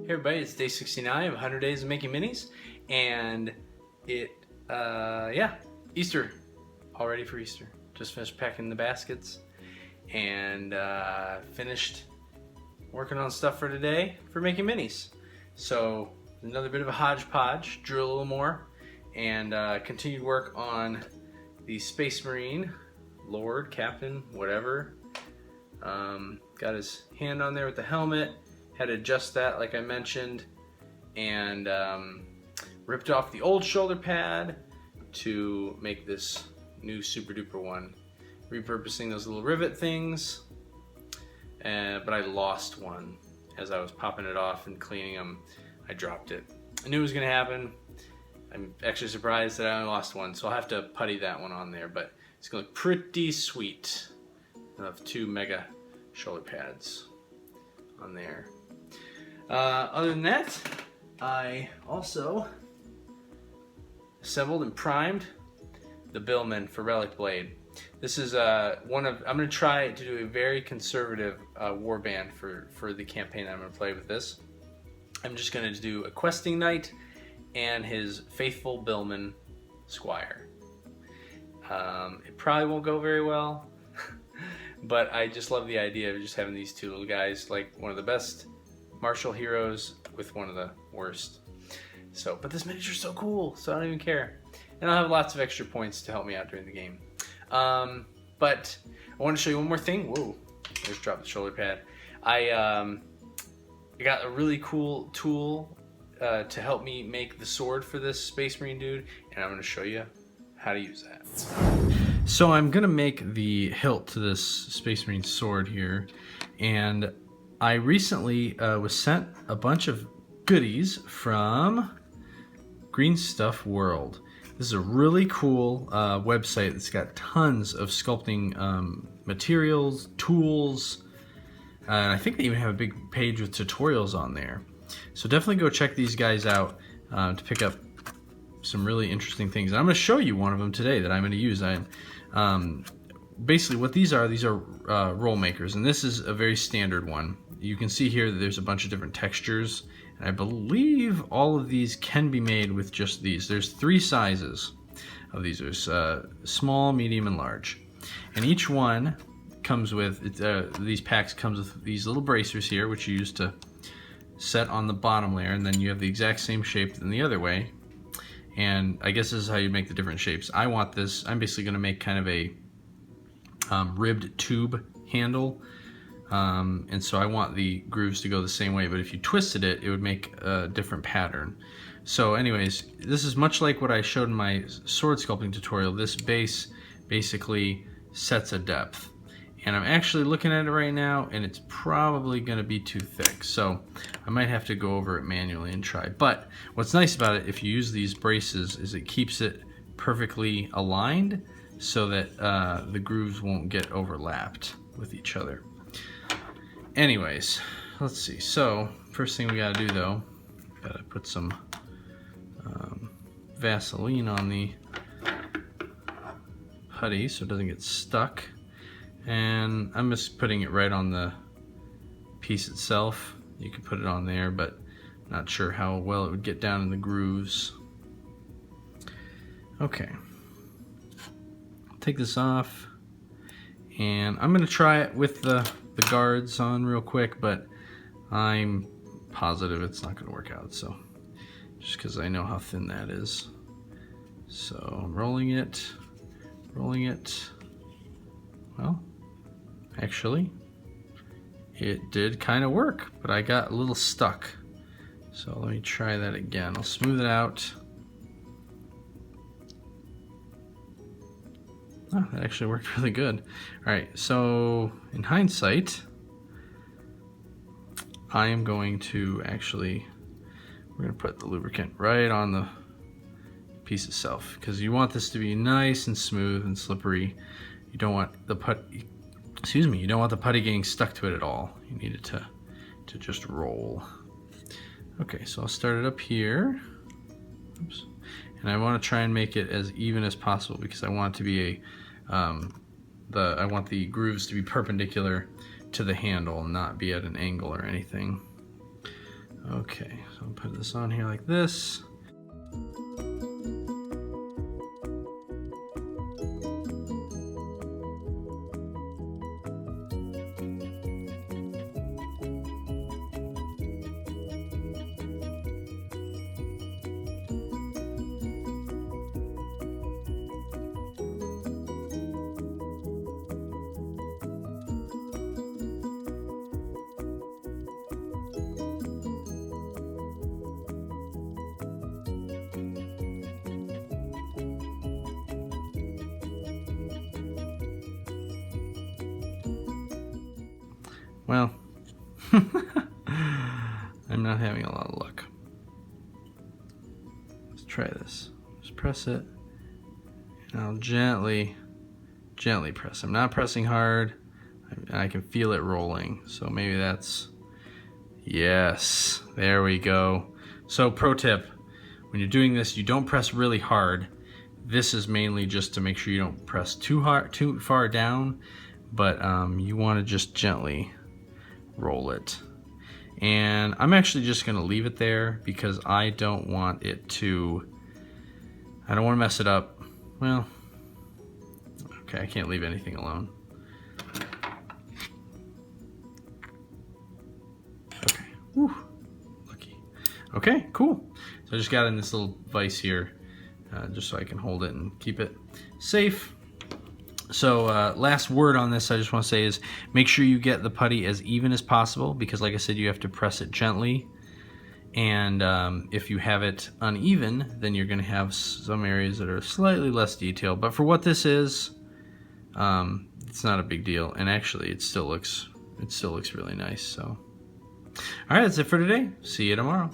Hey everybody, it's day 69 of 100 Days of Making Minis, and Easter, all ready for Easter. Just finished packing the baskets and finished working on stuff for today for making minis. So another bit of a hodgepodge, drew a little more, and continued work on the Space Marine, Lord, Captain, whatever. Got his hand on there with the helmet. Had to adjust that like I mentioned, and ripped off the old shoulder pad to make this new super duper one, repurposing those little rivet things, but I lost one as I was popping it off and cleaning them. I dropped it. I knew it was gonna happen. I'm actually surprised that I only lost one, so I'll have to putty that one on there, but it's gonna look pretty sweet. I'll have 2 mega shoulder pads on there. Other than that, I also assembled and primed the Billman for Relic Blade. This is I'm going to try to do a very conservative warband for the campaign I'm going to play with this. I'm just going to do a questing knight and his faithful Billman squire. It probably won't go very well, but I just love the idea of just having these two little guys, like one of the best martial heroes with one of the worst. So, but this miniature's so cool, so I don't even care. And I'll have lots of extra points to help me out during the game. But I want to show you one more thing. Whoa, I just dropped the shoulder pad. I got a really cool tool to help me make the sword for this Space Marine dude, and I'm going to show you how to use that. So I'm going to make the hilt to this Space Marine sword here, and I recently was sent a bunch of goodies from Green Stuff World. This is a really cool website that's got tons of sculpting materials, tools, and I think they even have a big page with tutorials on there. So definitely go check these guys out to pick up some really interesting things. And I'm going to show you one of them today that I'm going to use. Basically what these are roll makers, and this is a very standard one. You can see here that there's a bunch of different textures, and I believe all of these can be made with just these. There's 3 sizes of these. There's small, medium, and large. And each one comes with, these packs comes with these little bracers here, which you use to set on the bottom layer, and then you have the exact same shape in the other way. And I guess this is how you make the different shapes. I want this, I'm basically gonna make kind of a ribbed tube handle. And so I want the grooves to go the same way, but if you twisted it, it would make a different pattern. So anyways, this is much like what I showed in my sword sculpting tutorial. This base basically sets a depth. And I'm actually looking at it right now, and it's probably going to be too thick. So I might have to go over it manually and try. But what's nice about it, if you use these braces, is it keeps it perfectly aligned so that the grooves won't get overlapped with each other. Anyways, let's see. So first thing we gotta do though, gotta put some Vaseline on the putty so it doesn't get stuck. And I'm just putting it right on the piece itself. You could put it on there, but not sure how well it would get down in the grooves. Okay, take this off, and I'm gonna try it with the guards on real quick, but I'm positive it's not gonna work out, so just because I know how thin that is. So I'm rolling it. Well, actually it did kind of work, but I got a little stuck, so let me try that again. I'll smooth it out. Oh, that actually worked really good. All right, so in hindsight, I am going to actually, we're gonna put the lubricant right on the piece itself, because you want this to be nice and smooth and slippery. You don't want the you don't want the putty getting stuck to it at all. You need it to just roll. Okay, so I'll start it up here. Oops. And I want to try and make it as even as possible, because I want it to be I want the grooves to be perpendicular to the handle and not be at an angle or anything. Okay, so I'll put this on here like this. Well, I'm not having a lot of luck. Let's try this. Just press it, and I'll gently press. I'm not pressing hard, and I can feel it rolling. So maybe that's, yes, there we go. So pro tip, when you're doing this, you don't press really hard. This is mainly just to make sure you don't press too hard, too far down, but you want to just gently roll it. And I'm actually just gonna leave it there because I don't want it to, I don't want to mess it up. Well, okay, I can't leave anything alone. Okay, whew, lucky. Okay, cool. So I just got it in this little vise here, just so I can hold it and keep it safe. So last word on this I just want to say is make sure you get the putty as even as possible, because like I said, you have to press it gently, and if you have it uneven, then you're going to have some areas that are slightly less detailed. But for what this is, it's not a big deal, and actually it still looks really nice. So all right, that's it for today. See you tomorrow.